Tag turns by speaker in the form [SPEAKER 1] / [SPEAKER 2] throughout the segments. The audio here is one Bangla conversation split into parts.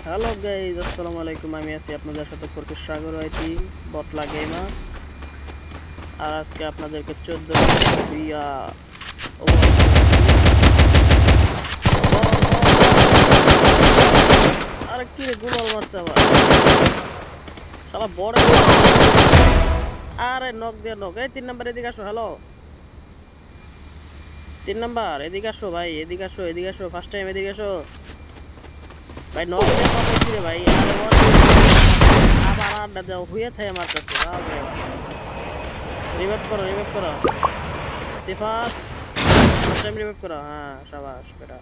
[SPEAKER 1] হ্যালো গাইজ, আসসালামু আলাইকুম। আমি আছি আপনাদের সাথে ফরকিস সাগর আইটি বটলা গেমার। আর আজকে আপনাদেরকে 14 বিয়া আরে কি রে, গোলাল মারছে আবার শালা বড়। আরে নক দিয়ে নক। এই 3 নাম্বার এদিকে আসো। হ্যালো 3 নাম্বার এদিকে আসো ভাই, এদিকে আসো, এদিকে আসো। ফার্স্ট টাইম এদিকে আসো ভাই। নক দিয়ে পাঠাইছি রে ভাই। আরে আবার আড্ডা দাও হয়ে থাকে আমার কাছে। রিভাইভ করো, রিভাইভ করো সিফাত। ফার্স্ট টাইম রিভাইভ করো। হ্যাঁ শাবাশ বেটা।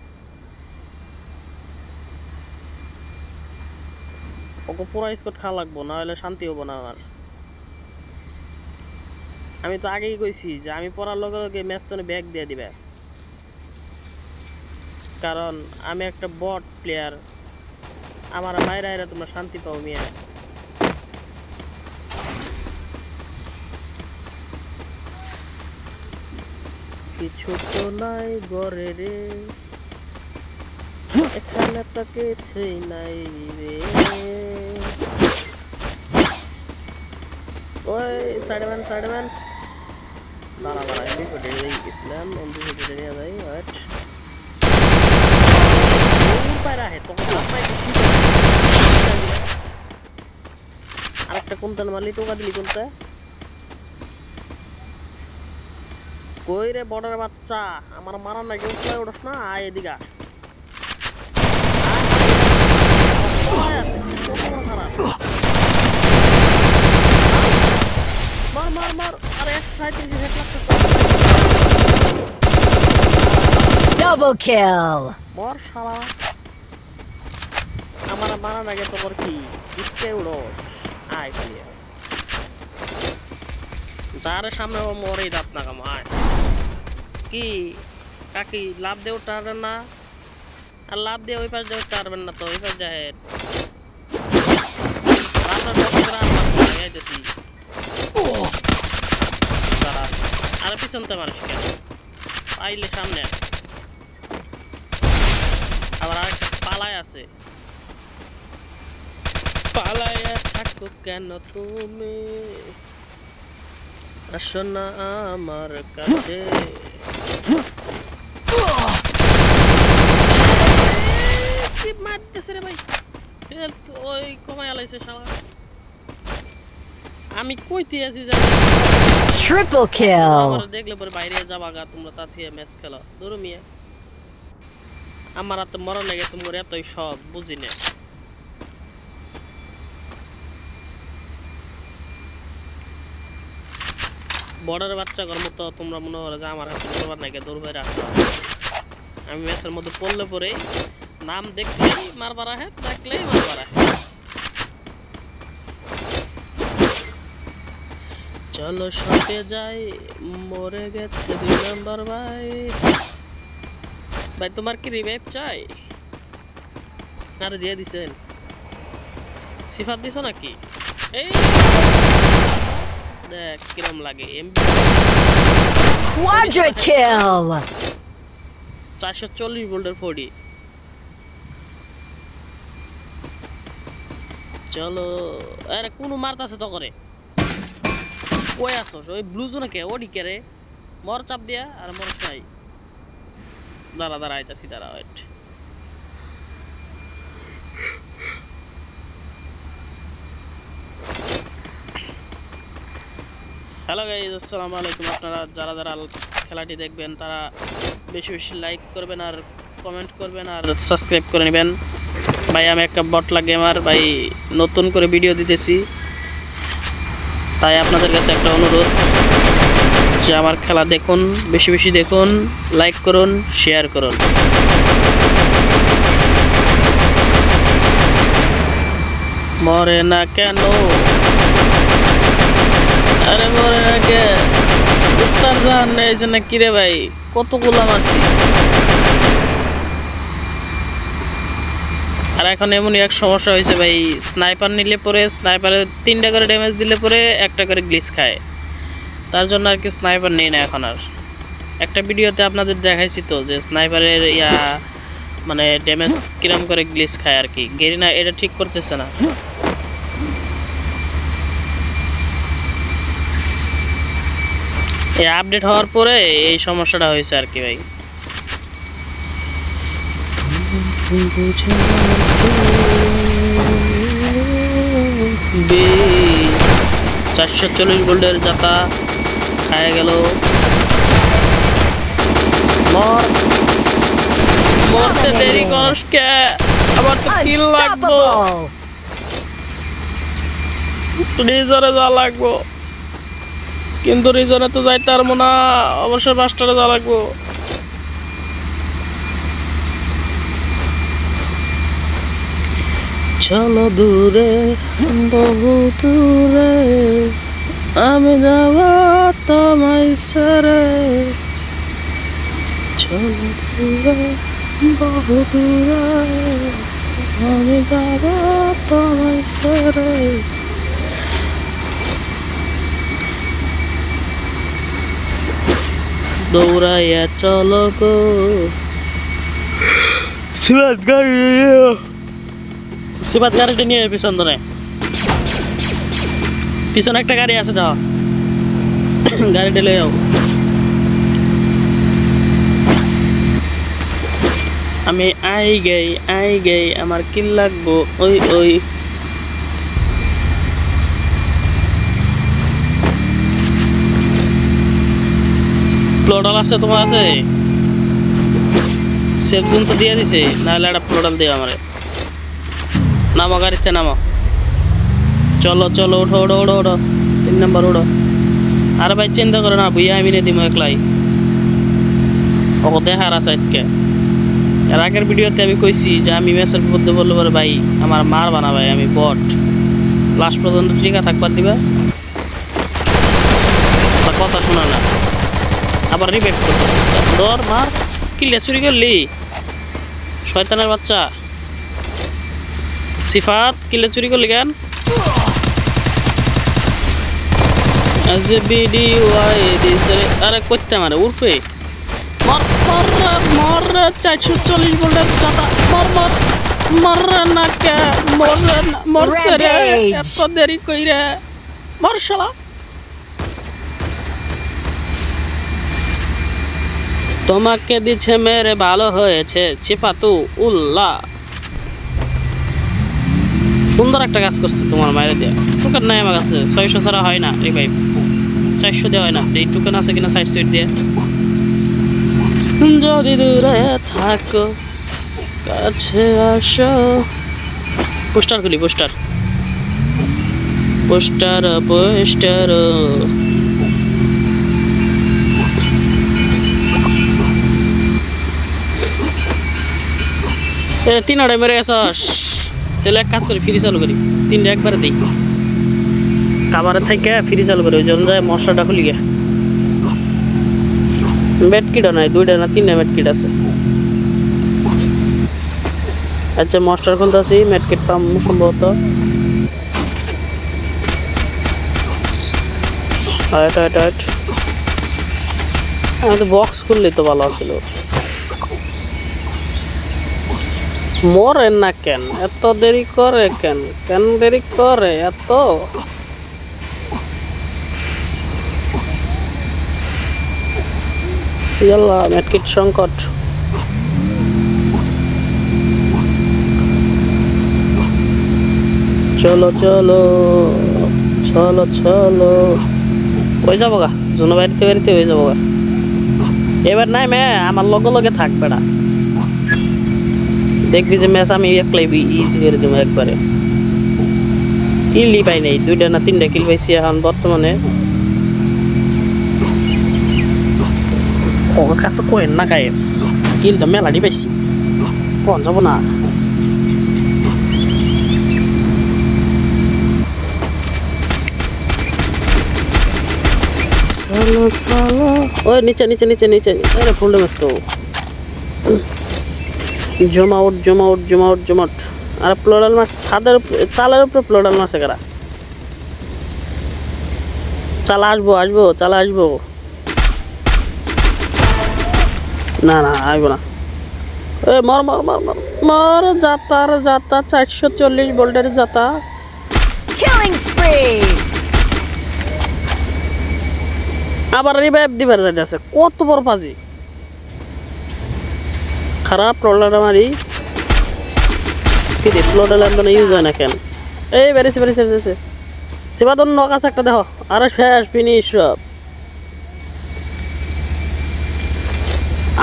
[SPEAKER 1] ওকে পুরো স্কোর খাওয়া লাগবো, না হলে শান্তি হবো না আমার। আমি তো আগেই কইছি যে আমি পড়ার লগে লগে ম্যাচ তো ব্যাগ দিয়ে দিবে, কারণ আমি একটা বট প্লেয়ার। আমার বাইরে আইরা তোমরা শান্তি পাও মিয়া। কিছু তো নাই গরে রে, এখানে তো কিছুই নাই রে। ওই সাইডম্যান, সাইডম্যান দাঁড়া দাঁড়া। এমবি ফোর্টি গেছিলাম, এমবি ফোর্টি নিয়ে যাই। ওয়েট পায়রা হে তো আরেকটা কোনটা মারলি, টোকা দিলি কোনটা? কই রে বর্ডার বাচ্চা, আমার মারার নাকি উঠলে উঠস না। আয় এদিকা আছে মার মার মার। আরে 137 হেড লাগছে।
[SPEAKER 2] Double kill.
[SPEAKER 1] মর শালা, আমার মারার আগে তোর কি ইসকে উড়োস। আয় খালি যারে সামনে মরেই দাঁত না কাম। আয় কি কাকি লাভ দিয়ে উঠতে পারবেন না? আর লাভ দিয়ে ওই পাশ দিয়ে উঠতে পারবেন না তো ওই পাশ যায়। আর পিছনতে মানুষ কেন পাইলে সামনে। আবার আরেকটা পালায় আছে। পালায় থাকো কেন তুমি, আসো না আমার কাছে। মারতেছে রে ভাই, হেলথ ওই কমাই আলাইছে শালা। আমি কইতে আছি যে
[SPEAKER 2] Triple kill.
[SPEAKER 1] আমার দেখলে পরে বাইরে যাবা গা তোমরা, তা থেকে ম্যাচ খেলো দূর মিয়া। আমার হাতে মরণ লাগে তোমার এতই সব বুঝি না। বর্ডারের বাচ্চা ঘর মতো তোমরা মনে করো যে আমার হাতে মরবার নাকি দূর হয়ে রাখো। আমি ম্যাচের মধ্যে পড়লে পরে নাম দেখলেই মারবার আহে, দেখলেই মারবার আহে। চলো সবে যাই, মরে গেছে 2 নাম্বার ভাই। ভাই তোমার কি রিভাইভ চাই? আরে দিয়ে দিছেন, সিফাত দিছো নাকি? এই দেখ কিরম লাগে।
[SPEAKER 2] Quadra kill.
[SPEAKER 1] 440 ভোল্টের 4D। চলো আরে কোন মারতাছে তো করে। কই আসছ? ওই ব্লু জোনে কে ওডি কে রে? মর চাপ দিয়া। আর মর চাই। দাঁড়া দাঁড়া আইতাছি, দাঁড়া ওয়েট। হ্যালো গাইস, আসসালামু আলাইকুম। আপনারা যারা যারা খেলাটি দেখবেন তারা বেশি বেশি লাইক করবেন আর কমেন্ট করবেন আর সাবস্ক্রাইব করে নেবেন। ভাই আমি একটা বটলা গেমার ভাই, নতুন করে ভিডিও দিতেছি, তাই আপনাদের কাছে একটা অনুরোধ যে আমার খেলা দেখুন, বেশি বেশি দেখুন, লাইক করুন, শেয়ার করুন। মরে না কেন? আরে মরে না কে? উত্তর জাহান নেইছে না কিরে ভাই? কতগুলো মারছি। আর এখন এমনই এক সমস্যা হয়েছে ভাই, স্নাইপার নিলে পরে স্নাইপারে 3টা করে ড্যামেজ দিলে পরে 1টা করে গ্লিচ খায়। তার জন্য আর কি স্নাইপার নেই না এখন আর। একটা ভিডিওতে আপনাদের দেখাইছি তো যে স্নাইপারের মানে ড্যামেজ কিরম করে গ্লিচ খায় আর কি। গেরিনা এটা ঠিক করতেছে না। এই আপডেট হওয়ার পরে এই সমস্যাটা হয়েছে আর কি ভাই। 440 গোল্ডের জাতা খায় গেল। মরতে দেরি করস কে? আবার তো কিল লাগবো,
[SPEAKER 2] Unstoppable.
[SPEAKER 1] রিজনে যা লাগবো, কিন্তু রিজনে তো যাইতে পারবো না, অবশ্যই মাস্টারে যা লাগবো। চলো দূরে, বহু দূরে, আমি যাব তোমায় ছেড়ে। চলো দূরে, বহু দূরে, আমি যাব তোমায় ছেড়ে। দৌড়াইয়া চলো গো, সিবাত গাড়িটা নিয়ে পিছন ধরে। পিছনে একটা গাড়ি আছে, দাও গাড়িটা লয়ে যাও। আমি আই গেই আমার কিল লাগবো। ওই প্লোডাল আছে তোমার আছে? সেফ জোন তো দিয়ে দিছে, নাহলে একটা প্লোডাল দিও আমারে। নামো গাড়িতে নামো, চলো চলো, ওঠো ওঠো ওঠো ওঠো, 3 নাম্বার ওঠো। আরে ভাই চিন্তা করো না, বুঝিয়া আমি নিয়ে দিব একলাই। ও দেখার আছে আজকে। এর আগের ভিডিওতে আমি কইছি যে আমি ম্যাচের মধ্যে বললে পরে ভাই আমার মারবা না ভাই, আমি বট। লাস্ট পর্যন্ত টিকা থাকবার দিবা, কথা শোনা না, আবার রিভাইভ করতেছে। ধর মার, কিল্লে চুরি করলি শয়তানের বাচ্চা। সিফাত কিল্লে চুরি করলি কেন? আরে করতে মারে উর্ফে মর মর মর 440 গোল্ডের কথা। মর মর মর না কে মরছে রে, এত দেরি কইরে মর শালা। তোমাকে দিছে মেরে ভালো হয়েছে চিপাতু উল্লাহ। সুন্দর একটা কাজ করছে তোমার মায়ের দিয়ে। টুকেন নাই আমার কাছে, 600 ছাড়া হয় না রিভাইভ, 400 দেওয়া হয় না। এই টুকেন আছে কিনা সাইড সাইড দিয়ে। যদি দূরে থাকো কাছে আসো। পোস্টার খুলি, পোস্টার পোস্টার পোস্টার। এ 3 মেরে গেছস, তাহলে এক কাজ করি ফ্রি চালু করি, 3টা একবারে দিই। কাবারে থেকে ফ্রি চালু করি, ওই জন্য যায় মশলাটা খুলি গে। মেটকিটা নাই, 2টা না 3টা মেটকিট আছে। আচ্ছা মস্টার খুলতে আসি, মেটকিট পাম সম্ভবত। আমাদের বক্স খুললে তো ভালো ছিল। মরেন না কেন? এত দেরি করে কেন? কেন দেরি করে এত? ইয়াল্লা মেটকিট সংকট। চলো চলো চলো চলো, হয়ে যাবো গা জোনো বাড়িতে বাড়িতে হয়ে যাবো গা। এবার নাই মে আমার লগে লগে থাকবে না, দেখবি যে ম্যাচ আমি একলাই ইজি করে দেবো একবারে। কিলই পাই নাই, 2টা না 3টা কিল পাইছি এখন বর্তমানে। ওর কাছে কোয়েন না গাইস, কিলটা মেলাডি পাইছি, কোন যাবো না। চলো চলো, ওই নিচে নিচে নিচে নিচে, আরে ফুল ড্যামেজ তো। জমাউট জমাউট জমাউট জমাউট। আর প্লোরাল মাছ ছাদের চালের উপরে প্লোরাল মাছ কারা? চালা আসবো আসবো, চালা আসবো। না না আসবো না, এ মার মার মার মার মার যাতার যাতা 440 ভোল্টের যাতা।
[SPEAKER 2] Killing spree.
[SPEAKER 1] আবার রিভাইভ দিবার যাইতেছে, কত বড় পাজি। খারাপ রোলার মারি কি রে, ফ্লোডার ল্যান্ডন ইউজ হয় না কেন? এই বেরিয়েছে বেরিয়েছে বেরিয়েছে। সেবাদন নক আছে একটা, দেখো। আরে শেষ, ফিনিশ সব।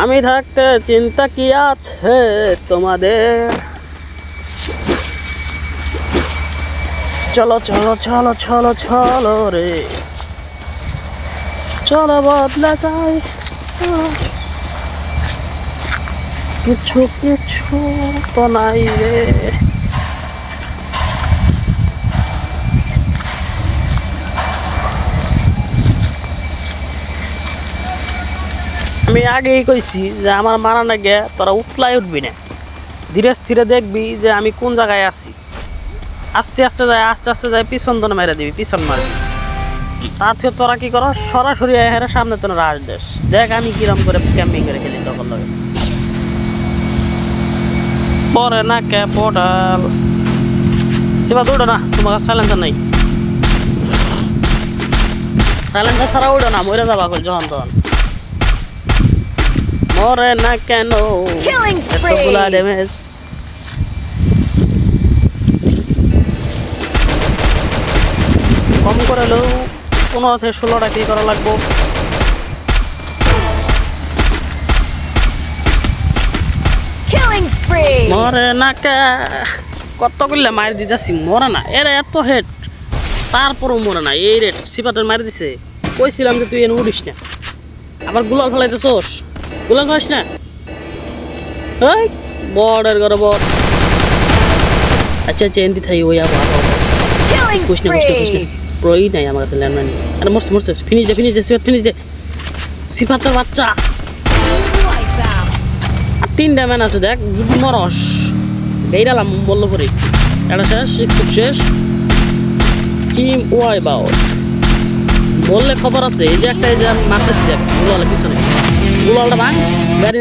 [SPEAKER 1] আমি থাকতে চিন্তা কি আছে তোমাদের? চলো চলো চলো চলো চলো রে, চলো বদলা যায় কিছু কিছু তো নাই রে। আমি আগেই কইছি যে আমার মারা না গে তোরা উতলাই উঠবি না, ধীরে স্থিরে দেখবি যে আমি কোন জায়গায় আছি। আস্তে আস্তে যায় পিছন তো মেরে দিবি, পিছন মারবি। তার থেকে তোরা কি করো, সরাসরি হেরে সামনে তো রাশ দেশ। দেখ আমি কিরম করে ক্যাম্পিং করে খেলি তখন লাগে। পরে না কে পোর্টাল সেবা দৌড়ো না, তোমার সাইলেন্সার নাই। সাইলেন্সার ছাড়া উঠো না, মরে যাবা কই যখন তখন। মরে না কেন
[SPEAKER 2] Killing spree.
[SPEAKER 1] এতগুলা ড্যামেজ? কম করে লো 15 থেকে 16টা কি করা লাগবো।
[SPEAKER 2] Killing spree.
[SPEAKER 1] মরে না কে, কত করলে মারি দিতেছি, মরে না। এরা এত হেড তারপরও মরে না। এই রেট সিপাতের মারি দিছে। কইছিলাম যে তুই এনে উঠিস না, আবার গুলাল ফেলাইতেছোস। গুলাল ফেলাইস না, এই বর্ডার করে বট। আচ্ছা আচ্ছা এনতি থাই ওই আবার
[SPEAKER 2] Killing
[SPEAKER 1] কুছ না
[SPEAKER 2] spree.
[SPEAKER 1] প্রই নাই আমার কাছে ল্যান্ড মানি। আরে মরছে মরছে, ফিনিশ দে সিপাত ফিনিশ দে। সিপাতের বাচ্চা
[SPEAKER 2] Wipe out.
[SPEAKER 1] আর 3টা ম্যান আছে, দেখ যদি মরস বেইরালাম বললো পরে। এটা শেষ, স্কুপ শেষ, টিম ওয়াইপ আউট বললে খবর আছে। এই যে একটা, এই যে মারতেছি দেখ গুলালের পিছনে, গুলালটা ভাঙ গাড়ি